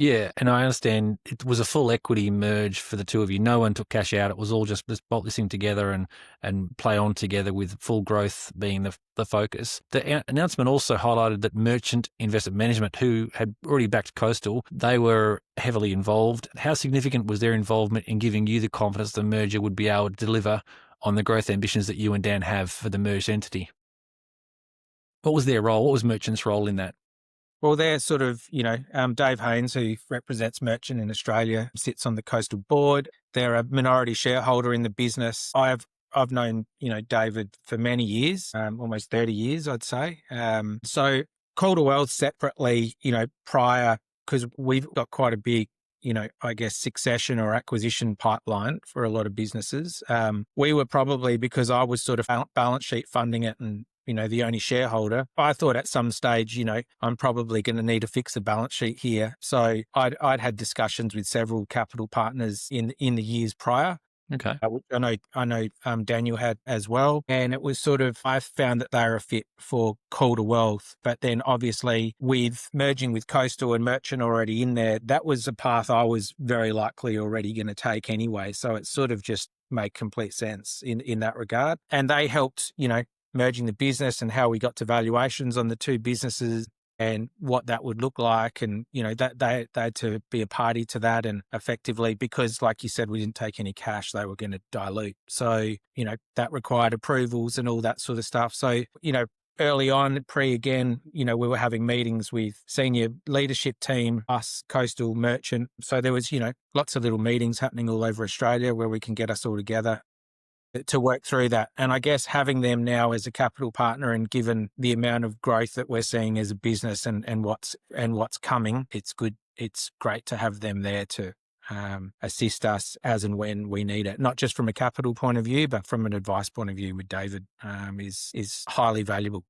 Yeah, and I understand it was a full equity merge for the two of you. No one took cash out. It was all just let's bolt this in together and play on together with full growth being the focus. The announcement also highlighted that Merchant Investment Management, who had already backed Coastal, they were heavily involved. How significant was their involvement in giving you the confidence the merger would be able to deliver on the growth ambitions that you and Dan have for the merged entity? What was their role? What was Merchant's role in that? Well, they're sort of, Dave Haynes, who represents Merchant in Australia, sits on the Coastal board. They're a minority shareholder in the business. I've known, David for many years, almost 30 years, I'd say. So Calder Wealth separately, prior, because we've got quite a big, I guess, succession or acquisition pipeline for a lot of businesses. We were probably, because I was sort of balance sheet funding it and the only shareholder, I thought at some stage, I'm probably going to need to fix the balance sheet here. So I'd had discussions with several capital partners in the years prior. Okay. Which I know, Daniel had as well. And it was sort of, I found that they were a fit for Calder Wealth. But then obviously with merging with Coastal and Merchant already in there, that was a path I was very likely already going to take anyway. So it sort of just made complete sense in that regard. And they helped, merging the business and how we got to valuations on the two businesses and what that would look like. And, that they had to be a party to that. And effectively, because like you said, we didn't take any cash, they were going to dilute. So, that required approvals and all that sort of stuff. So, early on, again, we were having meetings with senior leadership team, us, Coastal, Merchant. So there was, lots of little meetings happening all over Australia where we can get us all together to work through that. And I guess having them now as a capital partner, and given the amount of growth that we're seeing as a business and what's coming, it's good. It's great to have them there to assist us as and when we need it, not just from a capital point of view, but from an advice point of view with David, is highly valuable.